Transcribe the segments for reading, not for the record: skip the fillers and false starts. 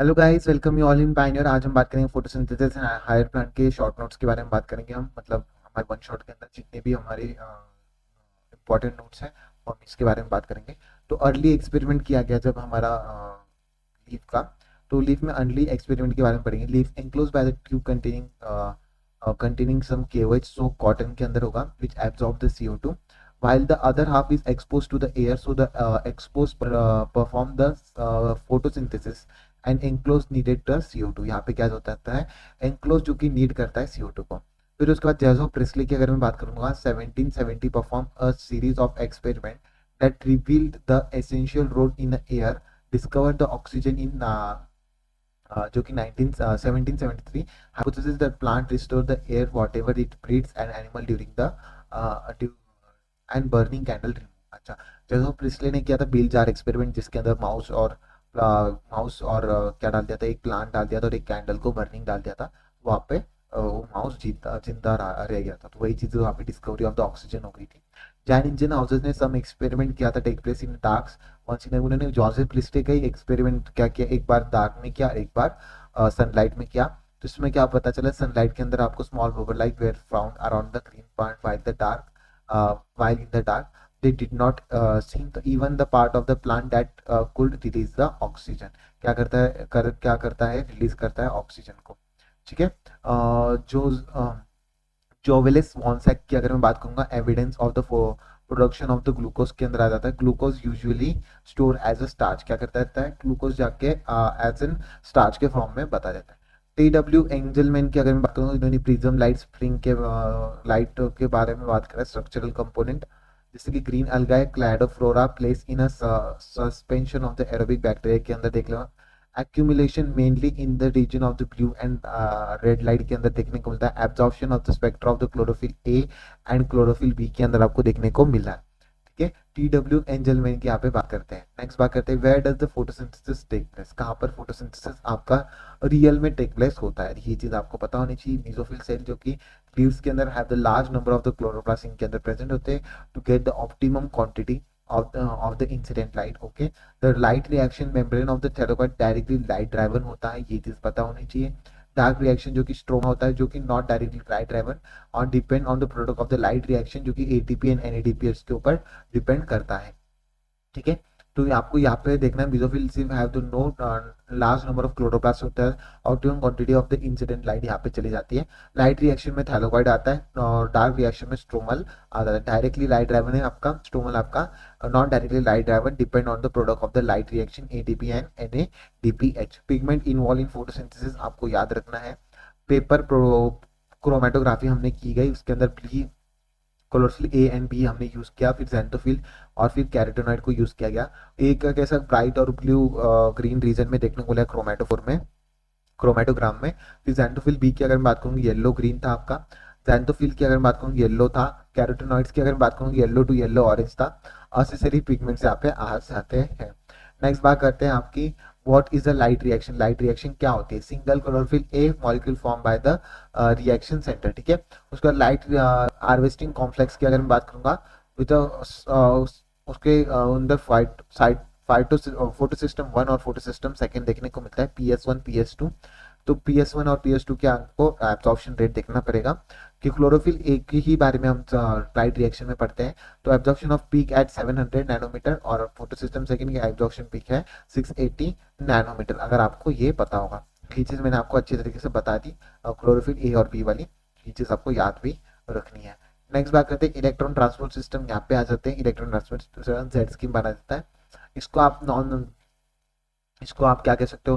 Hello guys, welcome you all in Pioneer. आज हम बात करेंगे फोटोसिंथेसिस एंड हायर प्लांट के शॉर्ट नोट्स के बारे में बात करेंगे। हम मतलब हमारे वन शॉट के अंदर जितने भी हमारे इंपॉर्टेंट नोट्स हैं हम इसके बारे में बात करेंगे। तो अर्ली एक्सपेरिमेंट किया गया जब हमारा लीफ का, तो लीफ में अर्ली एक्सपेरिमेंट के बारे में पढ़ेंगे। Leaf enclose by the tube containing some caves, so cotton के अंदर होगा which absorb the CO2 while the other half is exposed to the air, so the exposed perform the photosynthesis and enclose needed the CO2। यहाँ पे क्या होता है, enclose जो कि नीड करता है CO2 को। फिर उसके बाद जेजो प्रिस्ली की अगर मैं बात करूंगा, 1770 perform a series of experiment that revealed the essential role in air, discover the oxygen in जो कि 1773 hypothesis that plant restore the air whatever it breathes an animal during the and burning candle remove. अच्छा, Jeju Presley ने किया था bill jar experiment, जिसके अंदर mouse और क्या डाल दिया था, एक प्लांट डाल दिया था और एक कैंडल को बर्निंग डाल दिया था। वहाँ पे वो माउस जिंदा रह गया था। तो वही चीज वहाँ पे डिस्कवरी ऑफ द ऑक्सीजन हो गई थी। जैन इंजन हाउसेस ने सम एक्सपेरिमेंट किया था, take place in dark. Once in उन्होंने जॉर्ज प्रिस्ले का ही एक्सपेरिमेंट क्या किया, एक बार डार्क में किया, एक बार सनलाइट में किया। तो इसमें क्या पता चला, सनलाइट के अंदर आपको small bubble like were found around the green part while in the dark they did not see even the part of the plant that could release the oxygen। क्या करता है, रिलीज करता है ऑक्सीजन को। ठीक है। जो जोवेलिस वॉन्सैक की अगर मैं बात करूंगा, evidence of the production of the glucose के अंदर आ जाता है। Glucose usually store as a starch, क्या करता रहता है, ग्लूकोज जाके एज एन स्टार्च के फॉर्म में बता देता है। TW एंजलमैन की अगर मैं बात करूँ, इन्होंने प्रिज्म लाइट स्प्रिंग के लाइट के बारे में बात करें, स्ट्रक्चरल कंपोनेंट जैसे कि green algae Cladophora place in a suspension of the aerobic bacteria के अंदर देख लो। Accumulation mainly in the region of the blue and red light के अंदर देखने को मिलता है। Absorption of the spectra of the chlorophyll A and chlorophyll B के अंदर आपको देखने को मिला है। ठीक है। TW एंजलमैन की यहाँ पे बात करते हैं। नेक्स्ट बात करते हैं, where does the photosynthesis take place, कहाँ पर फोटोसिंथेसिस आपका रियल में टेक प्लेस होता है। ये चीज आपको पता होनी चाहिए। मेसोफिल सेल जो कि लीव्स के अंदर have the large number of the chloroplast इनके अंदर प्रेजेंट होते हैं to get the optimum quantity of the incident light। okay, the light reaction membrane of the thyroid directly light driven होता है, ये चीज पता होनी चाहिए। डार्क रिएक्शन जो कि स्ट्रोमा होता है, जो कि नॉट डायरेक्टली लाइट ड्राइवन और depend on the product of the light reaction, जो कि ATP एंड NADPH के ऊपर डिपेंड करता है। ठीक है। तो आपको यहाँ पे देखना है, मेसोफिल सिर्फ have to know large number of chloroplast होता है, optimum quantity of the incident light यहाँ पे चली जाती है। लाइट रिएक्शन में थैलोकाइड आता है और डार्क रिएक्शन में स्ट्रोमल आता है। डायरेक्टली लाइट ड्राइवन है आपका स्ट्रोमल, आपका not directly light driven, depend on the product of the light reaction ATP and NADPH। Pigment involve in photosynthesis आपको याद रखना है। पेपर क्रोमेटोग्राफी हमने की गई, उसके अंदर क्लोरोफिल ए एंड बी हमने यूज किया, फिर जेंटोफिल और फिर कैरोटीनॉइड को यूज किया गया। एक कैसा ब्राइट और ब्लू ग्रीन रीजन में देखने को मिला क्रोमेटोफोर में, क्रोमेटोग्राम में। फिर जेंटोफिल बी की अगर मैं बात करूंगी, येलो ग्रीन था आपका। जेंटोफिल की अगर मैं बात करूंगी, येलो था। कैरोटीनॉइड्स की अगर मैं बात करूंगी, येलो टू येलो ऑरेंज था। असेसरी पिगमेंट्स यहाँ पे आ जाते हैं। नेक्स्ट बात करते हैं आपकी, what is the light reaction. Light reaction क्या होती है, single chlorophyll A molecule form by the reaction centre. ठीक है। उसका लाइट हार्वेस्टिंग कॉम्प्लेक्स की अगर मैं बात करूंगा, विद उसके अंदर फाइट साइड फोटो सिस्टम 1 और फोटो सिस्टम सेकेंड देखने को मिलता है, PS1 PS2। तो PS1 और PS2 के आपको एब्जॉर्प्शन रेट देखना पड़ेगा, कि क्लोरोफिल एक ही बारे में हम लाइट रिएक्शन में पढ़ते हैं। तो absorption of peak at 700 nanometer और फोटो सिस्टम सेकेंड की एब्जॉर्प्शन पीक है 680 नैनोमीटर, अगर आपको ये पता होगा। ये चीज मैंने आपको अच्छी तरीके से बता दी, क्लोरोफिल ए और बी वाली, ये चीज आपको याद भी रखनी है। नेक्स्ट बात करते हैं इलेक्ट्रॉन ट्रांसपोर्ट सिस्टम, यहाँ पे आ जाते हैं। Electron transport system Z scheme बना देता है। इसको आप नॉन इसको आप क्या कह सकते हो,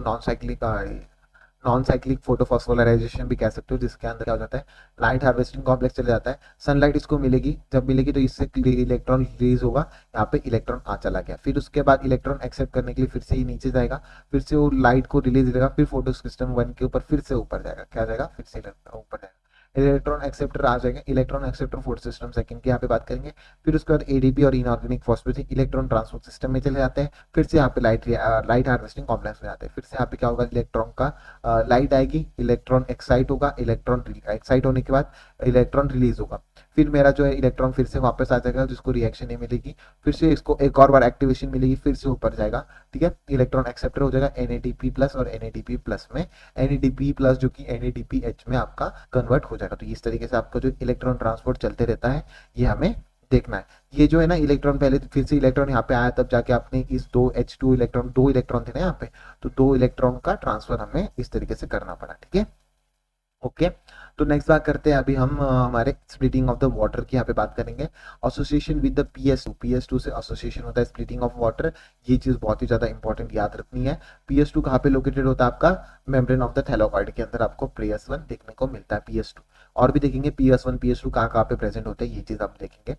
नॉन साइक्लिक फोटोफॉस्फोराइजेशन भी कह सकते हो, जिसके अंदर क्या हो जाता है, लाइट हार्वेस्टिंग कॉम्प्लेक्स चले जाता है। सनलाइट इसको मिलेगी, जब मिलेगी तो इससे इलेक्ट्रॉन रिलीज होगा, यहाँ पे इलेक्ट्रॉन आ चला गया। फिर उसके बाद इलेक्ट्रॉन एक्सेप्ट करने के लिए फिर से ही नीचे जाएगा, फिर से वो लाइट को रिलीज देगा, फिर फोटो सिस्टम 1 के ऊपर फिर से ऊपर जाएगा, क्या जाएगा, फिर से ऊपर जाएगा। इलेक्ट्रॉन एक्सेप्टर आ जाएगा, electron acceptor photo system second की यहाँ पे बात करेंगे। फिर उसके बाद ADP और inorganic phosphate electron transport system में चले जाते हैं। फिर से यहाँ पे लाइट हार्वेस्टिंग कॉम्प्लेक्स में जाते हैं। फिर से यहाँ पे क्या होगा, इलेक्ट्रॉन का लाइट आएगी, इलेक्ट्रॉन एक्साइट होगा, इलेक्ट्रॉन एक्साइट होने के बाद इलेक्ट्रॉन रिलीज होगा। फिर मेरा जो है इलेक्ट्रॉन फिर से वापस आ जाएगा, जिसको रिएक्शन नहीं मिलेगी, फिर से इसको एक और बार एक्टिवेशन मिलेगी, फिर से ऊपर जाएगा। ठीक है, इलेक्ट्रॉन एक्सेप्टर हो जाएगा NADP प्लस और NADP प्लस में, NADP प्लस जो कि NADPH में आपका कन्वर्ट हो जाएगा। तो इस तरीके से आपका जो इलेक्ट्रॉन ट्रांसपोर्ट चलते रहता है, ये हमें देखना है। ये जो है ना इलेक्ट्रॉन, पहले फिर से इलेक्ट्रॉन यहाँ पे आया, तब जाके आपने इस दो इलेक्ट्रॉन थे ना यहाँ पे, तो दो इलेक्ट्रॉन का ट्रांसफर हमें इस तरीके से करना पड़ा। ठीक है, ओके। तो नेक्स्ट बात करते हैं अभी हम हमारे स्प्लिटिंग ऑफ द वाटर की यहाँ पे बात करेंगे। एसोसिएशन विद द PS2 से एसोसिएशन होता है स्प्लिटिंग ऑफ वाटर। ये चीज बहुत ही ज्यादा इंपॉर्टेंट याद रखनी है। PS2 कहाँ पे लोकेटेड होता है? आपका मेम्ब्रेन ऑफ द थैलाकॉइड के अंदर आपको PS1 देखने को मिलता है। PS2 और भी देखेंगे, PS1 PS2 कहाँ कहाँ पे प्रेजेंट होते हैं, ये चीज आप देखेंगे।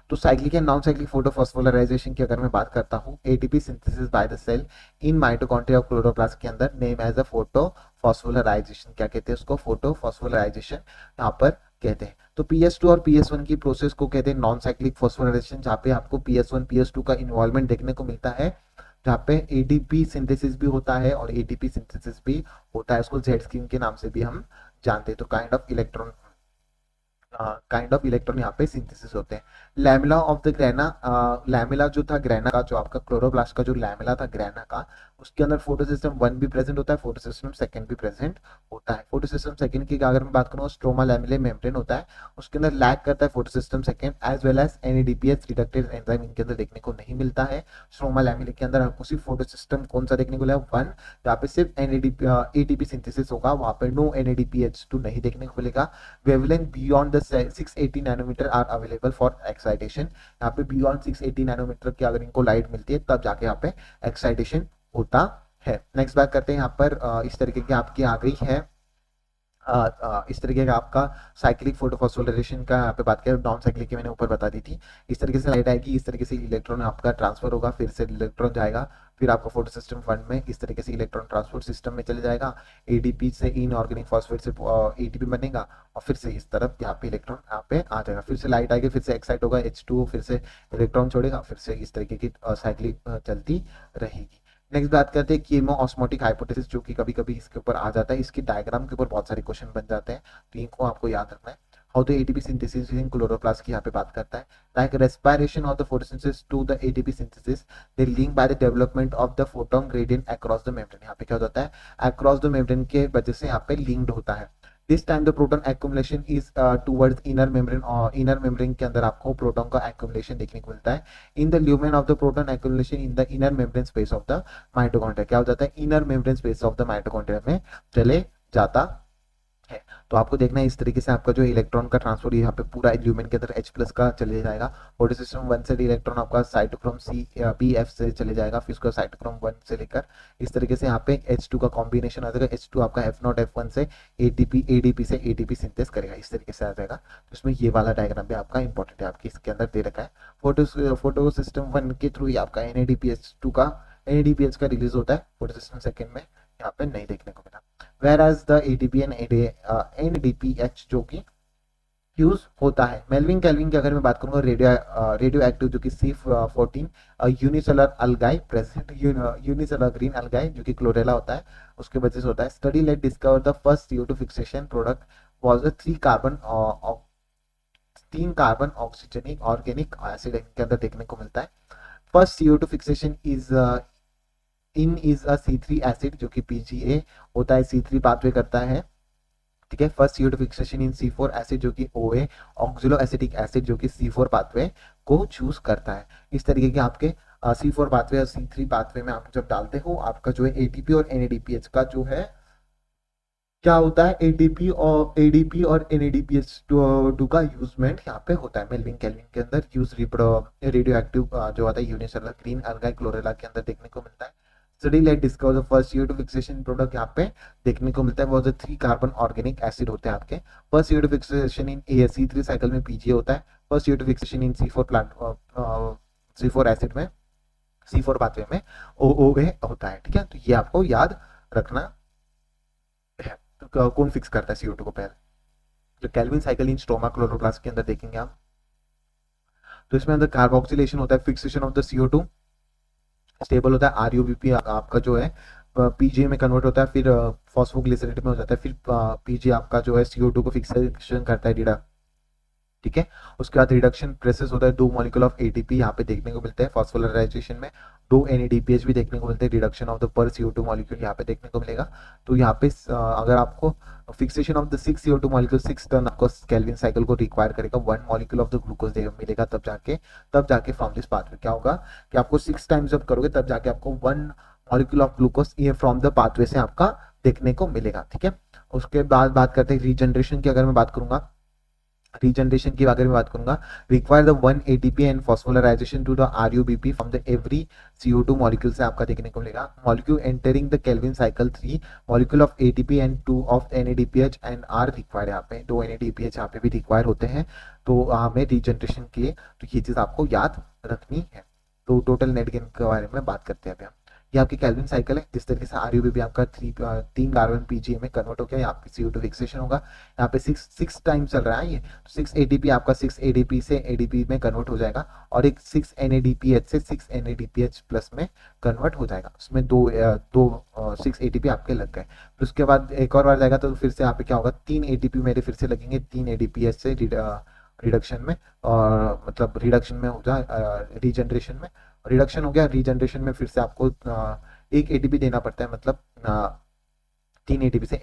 तो cyclic and non cyclic photophosphorylation की अगर मैं बात करता हूँ, ATP synthesis by the cell in mitochondria of chloroplast के अंदर नेम एज अ फोटोफॉस्फोराइजेशन। क्या कहते हैं उसको? फोटोफॉस्फोराइजेशन यहाँ पर कहते हैं। तो PS2 और PS1 की प्रोसेस को कहते हैं नॉन साइक्लिक फॉस्फोराइजेशन, जहाँ पे आपको PS1 PS2 का इन्वॉल्वमेंट देखने को मिलता है, जहाँ पे एडीपी सिंथेसिस भी होता है और एटीपी सिंथेसिस भी होता है। उसको जेड स्क्रीन के नाम से भी हम जानते हैं। तो काइंड ऑफ इलेक्ट्रॉन यहाँ पे सिंथेसिस होते हैं। Lamella of the grana, lamella जो था ग्रेना का, जो आपका क्लोरोप्लास्ट का जो लैमेला था ग्रेना का, उसके अंदर फोटोसिस्टम 1 भी प्रेजेंट होता है, फोटोसिस्टम सेकंड भी प्रेजेंट होता है। फोटोसिस्टम सेकंड की अगर मैं बात करूँ, स्ट्रोमा लैमेले मेम्ब्रेन होता है, उसके अंदर लैक करता है photosystem second, as well as NADPH reductase enzyme इनके अंदर देखने को नहीं मिलता है। स्ट्रोमा लैमेले के अंदर आपको सिर्फ फोटोसिस्टम कौन सा देखने को मिला? 1, जहाँ पे सिर्फ ATP सिंथेसिस होगा, वहां पर नो NADPH2 नहीं देखने को मिलेगा। Wavelength beyond the 680 nanometer are available for excitation. यहाँ पे बियॉन्ड 680 नैनोमीटर की अगर इनको लाइट मिलती है, तब जाके यहाँ पे एक्साइटेशन होता है। नेक्स्ट बात करते हैं यहाँ पर इस तरीके की आपकी आ गई है इस तरीके का आपका साइक्लिक फोटोफॉस्फोराइजेशन का यहाँ पे बात करें। नॉन साइक्लिक की मैंने ऊपर बता दी थी। इस तरीके से लाइट आएगी, इस तरीके से इलेक्ट्रॉन आपका ट्रांसफर होगा, फिर से इलेक्ट्रॉन जाएगा, फिर आपका फोटो सिस्टम 1 में इस तरीके से इलेक्ट्रॉन ट्रांसपोर्ट सिस्टम में चले जाएगा। एडीपी से इनऑर्गेनिक फॉस्फेट से एटीपी बनेगा और फिर से इस तरफ यहाँ पे इलेक्ट्रॉन यहाँ पे आ जाएगा, फिर से लाइट आएगी, फिर से एक्साइट होगा H2, फिर से इलेक्ट्रॉन छोड़ेगा, फिर से इस तरीके की साइक्लिक चलती रहेगी। नेक्स्ट बात करते हैं कीमो ऑस्मोटिक हाइपोथेसिस, जो कि कभी कभी इसके ऊपर आ जाता है। इसकी डायग्राम के ऊपर बहुत सारे क्वेश्चन बन जाते हैं, तो इनको आपको याद रखना है। How the ATP synthesis in chloroplast की यहाँ पे बात करता है। Like respiration of the photosynthesis to the ATP synthesis, they link by the development of the photon gradient across the membrane. यहाँ पे क्या होता है? अक्रॉस द मेम्ब्रेन के वजह से यहाँ पे लिंक्ड होता है। This time the proton accumulation is towards inner membrane, और इनर मेम्ब्रेन के अंदर आपको प्रोटॉन का एक्युमुलेशन देखने को मिलता है। In the lumen of the proton accumulation in the inner membrane space of the mitochondria, क्या हो जाता है? Inner membrane space of the mitochondria में चले जाता है। तो आपको देखना है इस तरीके से आपका जो इलेक्ट्रॉन का ट्रांसफर यहाँ पे पूरा ल्यूमेन के अंदर H+ का चले जाएगा। फोटो सिस्टम 1 से इलेक्ट्रॉन आपका साइटोक्रोम BF से चले जाएगा, फिर उसका साइटोक्रोम 1 से लेकर इस तरीके से यहाँ पे H2 का कॉम्बिनेशन आ जाएगा। H2 आपका F0 F1 से ADP से ATP सिंथेस करेगा, इस तरीके से आ जाएगा। तो इसमें ये वाला डायग्राम भी आपका इंपॉर्टेंट है, आपके इसके अंदर दे रखा है। फोटो सिस्टम 1 के थ्रू ही आपका NADPH का रिलीज होता है, फोटो सिस्टम सेकेंड में यहाँ पे नहीं देखने को मिला। Whereas the ATP and NADPH जो कि यूज होता है। मेल्विन कैल्विन की अगर मैं बात करूंगा, रेडियो एक्टिव जो कि C14 unicellular अलगाई present, unicellular green अलगाई जो कि क्लोरेला होता है, उसके वजह से होता है। Study let discover the first CO2 fixation product was a 3 carbon oxygenic organic acid के अंदर देखने को मिलता है। First CO2 fixation is a C3 acid जो कि PGA होता है, C3 पाथवे करता है। ठीक है, फर्स्ट CO2 फिक्सेशन इन C4 एसिड जो कि OA ऑक्सिलो एसिटिक एसिड जो कि C4 पाथवे को चूज करता है। इस तरीके के आपके C4 पाथवे और C3 पाथवे में आप जब डालते हो, आपका जो है ATP और NADPH का जो है क्या होता है, ADP और NADPH2 का यूजमेंट यहाँ पे होता है। मेल्विन कैल्विन के अंदर यूज रेडियो एक्टिव जो आता है यूनिसेलुलर ग्रीन अलगाई क्लोरेला के अंदर देखने को मिलता है। Study let discover the first CO2 fixation product यहाँ पे देखने को मिलता है, वो 3 कार्बन ऑर्गेनिक एसिड होते हैं आपके। फर्स्ट CO2 फिक्सेशन इन C3 साइकिल में PGA होता है। फर्स्ट CO2 फिक्सेशन इन C4 एसिड में C4 पाथवे में OOA होता है। ठीक है, तो ये आपको याद रखना है। तो कौन फिक्स करता है CO2 को? पहले जो Calvin cycle in stroma chloroplast के अंदर देखेंगे आप, तो इसमें अंदर कार्बोक्सिलेशन होता है, fixation of the CO2 stable होता है, RUBP आपका जो है PGA में कन्वर्ट होता है, फिर फॉस्फोग्लिसरेट में हो जाता है, फिर PGA आपका जो है CO2 को फिक्सेशन करता है ठीक है। उसके बाद रिडक्शन प्रोसेस होता है, 2 मॉलिक्यूल ऑफ एटीपी यहाँ पे देखने को मिलते हैं फॉस्फोराइजेशन में, 2 एनएडीपीएच भी देखने को मिलते हैं, रिडक्शन ऑफ द पर CO2 मॉलिक्यूल यहाँ पे देखने को मिलेगा। तो यहाँ पे अगर आपको fixation of the 6 CO2 molecule 6 turn आपको केल्विन साइकिल को रिक्वायर करेगा, 1 मॉलिक्यूल ऑफ द ग्लूकोज मिलेगा, तब जाके फ्रॉम दिस पाथवे क्या होगा कि आपको 6 टाइम्स जब करोगे तब जाके आपको 1 मॉलिक्यूल ऑफ ग्लूकोज ये फ्रॉम द पाथवे से आपका देखने को मिलेगा। ठीक है। उसके बाद बात करते हैं रीजनरेशन की। अगर मैं बात करूंगा रीजनरेशन की, अगर मैं बात करूंगा, require the 1 ATP and phosphorylation to the RuBP from the every CO2 molecule से आपका देखने को मिलेगा। Molecule entering the Calvin cycle 3 molecule of ATP and 2 of NADPH and are required. यहाँ पे 2 NADPH यहाँ पे भी रिक्वायर होते हैं। तो हमें रीजनरेशन के तो ये चीज आपको याद रखनी है। तो टोटल नेट गेन के बारे में बात करते हैं अभी हम। ये आपकी केल्विन साइकिल है, जिस तरीके से आरयूबी आपका 3 कार्बन पीजीए में कन्वर्ट हो गया, यहाँ पे CO2 फिक्सेशन होगा, यहाँ पे 6 टाइम चल रहा है ये, 6 एटीपी आपका 6 एडीपी से एडीपी में कन्वर्ट हो जाएगा, और एक 6 NADPH से 6 NADPH प्लस में कन्वर्ट हो जाएगा। उसमें दो 6 एटीपी आपके लग गए। फिर उसके बाद एक और बार जाएगा तो फिर से यहाँ पे क्या होगा, 3 एटीपी मेरे फिर से लगेंगे 3 ADPH से रिडक्शन में, और मतलब रिडक्शन में हो जाए रीजनरेशन में, रिडक्शन हो गया, रीजनरेशन में फिर से आपको एक एटीपी देना पड़ता है, मतलब 3 एटीपी से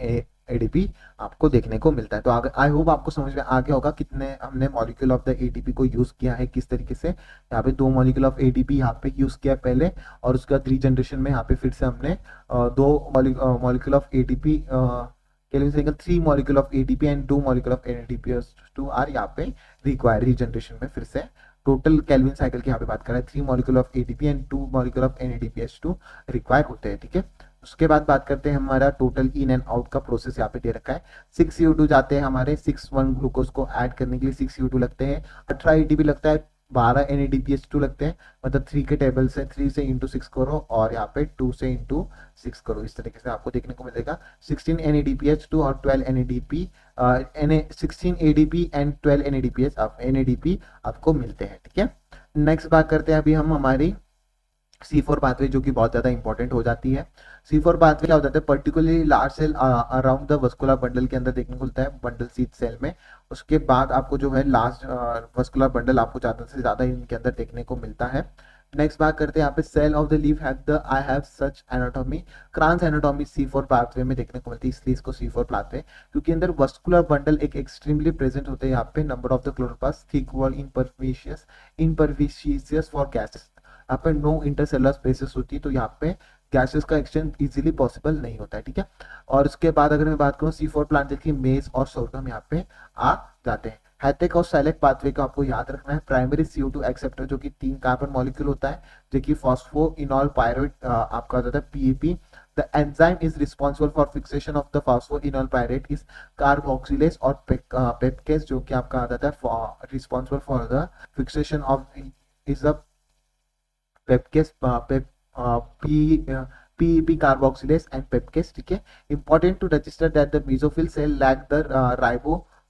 एडीपी आपको देखने को मिलता है। तो आई होप आपको समझ में आ गया होगा कितने हमने मॉलिक्यूल ऑफ द एटीपी को यूज किया है, किस तरीके से। यहाँ पे 2 मॉलिक्यूल ऑफ एटीपी यहाँ पे यूज किया पहले, और उसके बाद रीजनरेशन में यहाँ पे फिर से हमने 2 molecule of ATP Calvin cycle 3 molecule of ATP and 2 molecule of NADPH2 are यहाँ पे रिक्वायर रीजनरेशन में। फिर से टोटल केल्विन साइकिल की यहाँ पे बात कर रहे हैं, 3 molecule of ATP and 2 molecule of NADPH2 require होते हैं। ठीक है। उसके बाद बात करते हैं हमारा टोटल इन एंड आउट का प्रोसेस यहाँ पे दे रखा है। 6 CO2 जाते हैं हमारे 6 ग्लूकोज को ऐड करने के लिए 6 CO2 लगते हैं, 18 एटीपी लगता है, 12 NADPH2 लगते हैं, मतलब 3 के टेबल से 3 से इंटू 6 करो, और यहाँ पे 2 से इंटू 6 करो, इस तरीके से आपको देखने को मिलेगा। 16 NADPH2 और 12 NADP 16 ADP and 12 NADPH NADP आपको मिलते हैं। ठीक है। नेक्स्ट बात करते हैं अभी हम हमारी C4 पाथवे, जो कि बहुत ज्यादा इंपॉर्टेंट हो जाती है। C4 पाथवे क्या हो जाता है, particularly large cell around the vascular bundle के अंदर देखने को मिलता है, बंडल सीथ सेल में। उसके बाद आपको जो है लार्ज वस्कुलर बंडल आपको ज्यादा से ज्यादा इनके अंदर देखने को मिलता है। नेक्स्ट बात करते हैं यहाँ पे cell of the leaf have the I have such anatomy, kranz anatomy C4 pathway में देखने को मिलती है, इसलिए इसको C4 पाथवे, क्योंकि अंदर वस्कुलर बंडल एक एक्सट्रीमली प्रेजेंट होते हैं। यहाँ पे number of the chloroplast, thick wall, impervious for gases, यहाँ पे नो इंटरसेलुलर स्पेसेस होती है, तो यहाँ पे गैसेस का एक्सचेंज इजीली पॉसिबल नहीं होता है। ठीक है। और उसके बाद अगर मैं बात करूँ C4 प्लांट, देखिए मेज और सोर्गम यहाँ पे आ जाते हैं। हैटेक और साइलेक पाथवे का आपको याद रखना है। प्राइमरी CO2 एक्सेप्टर, जो कि 3 कार्बन मॉलिक्यूल होता है, जो कि फॉस्फोइनॉल पायरेट आपका होता है PEP। The enzyme is responsible for fixation of the phosphoenol pyrite is carboxylase और pepcase, जो कि आपका आ जाता है responsible for the fixation of is the pepcase PEP carboxylase and pepcase। ठीक है। Important to register that the mesophyll cell lack the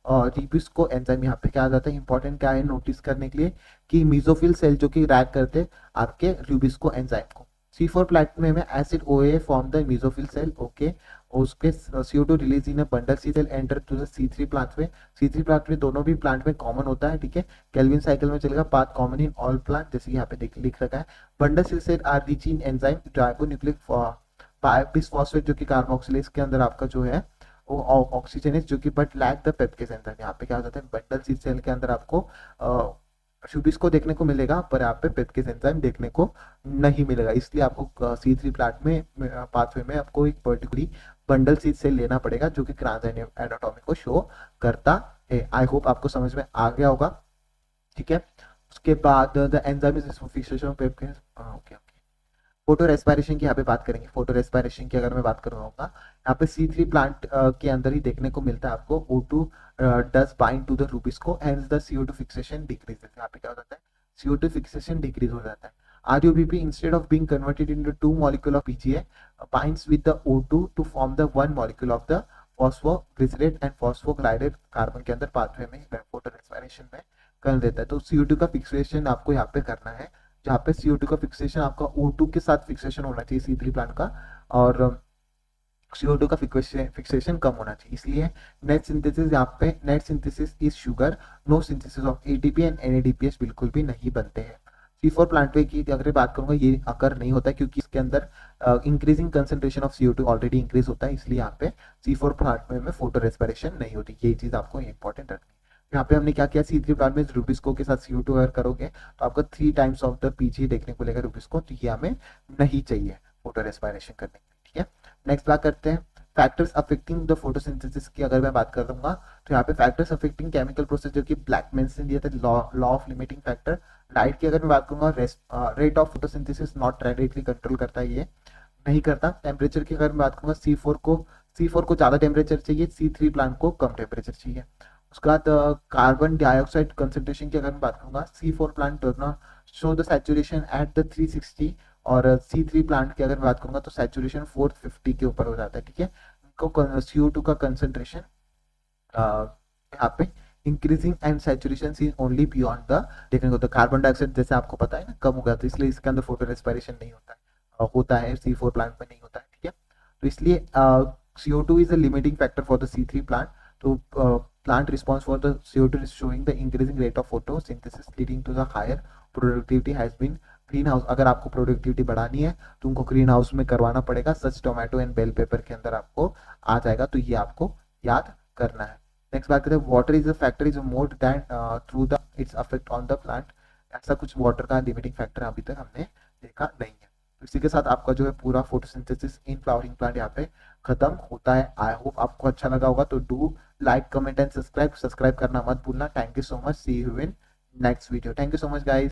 rubisco enzyme. यहाँ पे क्या आ जाता है, इंपॉर्टेंट क्या है नोटिस करने के लिए, कि मेसोफिल सेल जो कि रैक करते आपके रिबिस्को एंजाइम को। C4 प्लेटफॉर्म में acid OA form the mesophyll cell, okay, उसके CO2 release in bundle sheath cell enter to the C3 plant. C3 plant दोनों भी प्लांट में कॉमन होता है। ठीक है। केल्विन साइकिल में चलेगा, path common in all plant, जैसे यहाँ पे लिख रखा है। Bundle sheath cell are rich in enzyme ribonucleic bisphosphate, जो कि कार्बोक्सिलेज के अंदर आपका जो है वो ऑक्सीजनेज, जो कि बट लैक द पेप्केज एंजाइम। यहाँ पे क्या हो जाता है, बंडल सी सेल के अंदर आपको शुबिस को देखने को मिलेगा, पर यहाँ पे पेप्केज एंजाइम देखने को नहीं मिलेगा, इसलिए आपको C3 प्लांट में पाथवे में आपको एक पर्टिकुलर बंडल सीट सेल लेना पड़ेगा, जो कि क्रांस एनाटॉमी को शो करता है। आई होप आपको समझ में आ गया होगा। ठीक है। उसके बाद the enzyme is fixation of PEPcase, okay. Photo respiration की यहाँ पे बात करेंगे। फोटो रेस्पिरेशन की अगर मैं बात करूंगा, यहाँ पे C3 प्लांट के अंदर ही देखने को मिलता है आपको O2 does bind to the RuBisCO and the CO2 fixation decreases. यहाँ पे क्या हो जाता है, CO2 फिक्सेशन डिक्रीज हो जाता है। RUBP instead of being converted into 2 molecule of PGA binds with the O2 to form the 1 molecule of the phosphoglycerate and phosphoglycerate carbon के अंदर पाथवे में फोटो रेस्पिरेशन में कर देता है। तो CO2 का फिक्सेशन आपको यहाँ पे करना है, जहाँ पे CO2 का फिक्सेशन आपका O2 के साथ फिक्सेशन होना चाहिए C3 प्लांट का, और CO2 का फिक्सेशन कम होना चाहिए, इसलिए नेट सिंथेसिस यहाँ पे net synthesis is sugar, no synthesis of ATP and NADPH बिल्कुल भी नहीं बनते हैं। C4 प्लांट पे की अगर बात करूंगा ये अकर नहीं होता क्योंकि इसके अंदर increasing concentration of CO2 already increase होता है, इसलिए यहाँ पे C4 प्लांट में फोटो रेस्पिरेशन नहीं होती। ये चीज आपको इंपॉर्टेंट रखनी है। यहाँ पे हमने क्या किया, C3 प्लांट में रुबिस्को के साथ CO2 अगर करोगे तो आपको 3 टाइम्स ऑफ द PG देखने को लेगा रुबिस्को, तो ये हमें नहीं चाहिए फोटो रेस्पिरेशन करने के लिए। ठीक है, नेक्स्ट बात करते हैं फैक्टर्स अफेक्टिंग द फोटोसिंथेसिस की। अगर मैं बात कर दूंगा तो यहाँ पे फैक्टर्स अफेक्टिंग केमिकल प्रोसेस जो कि ब्लैकमैन ने दिया था, law of limiting factor. Light की अगर मैं बात करूंगा, rate of photosynthesis not directly control करता है, ये नहीं करता। टेम्परेचर की अगर मैं बात करूंगा, C4 को ज्यादा टेम्परेचर चाहिए, C3 प्लांट को कम टेम्परेचर चाहिए। उसके बाद कार्बन डाइऑक्साइड कंसेंट्रेशन की अगर मैं बात करूंगा, C4 plant does not show the saturation at the 360, और C3 प्लांट की अगर मैं बात करूंगा तो सैचुरेशन 450 के ऊपर हो जाता है। ठीक है, इनको CO2 का कंसेंट्रेशन यहाँ पे increasing and saturation is only beyond the, देखने को तो कार्बन डाइऑक्साइड जैसे आपको पता है ना कम हो गया, तो इसलिए इसके अंदर फोटो रेस्पिरेशन नहीं होता है, होता है C4 प्लांट में नहीं होता है। ठीक है, तो इसलिए CO2 is a limiting factor for the C3 plant. तो plant response for the CO2 is showing the increasing rate of photosynthesis leading to the higher productivity has been green house. अगर आपको प्रोडक्टिविटी बढ़ानी है तो उनको green house में करवाना पड़ेगा, सच टोमेटो एंड बेल पेपर के अंदर आपको आ जाएगा, तो ये आपको याद करना है। नेक्स्ट बात करते हैं water is a factor is more than through the it's affect on the plant. ऐसा कुछ वाटर का लिमिटिंग फैक्टर अभी तक हमने देखा नहीं है। तो इसी के साथ आपका जो है पूरा फोटोसिंथेसिस इन फ्लावरिंग प्लांट यहाँ पे खत्म होता है। आई होप आपको अच्छा लगा होगा, तो do like comment and subscribe करना मत भूलना। Thank you so much, see you in next video. Thank you so much guys.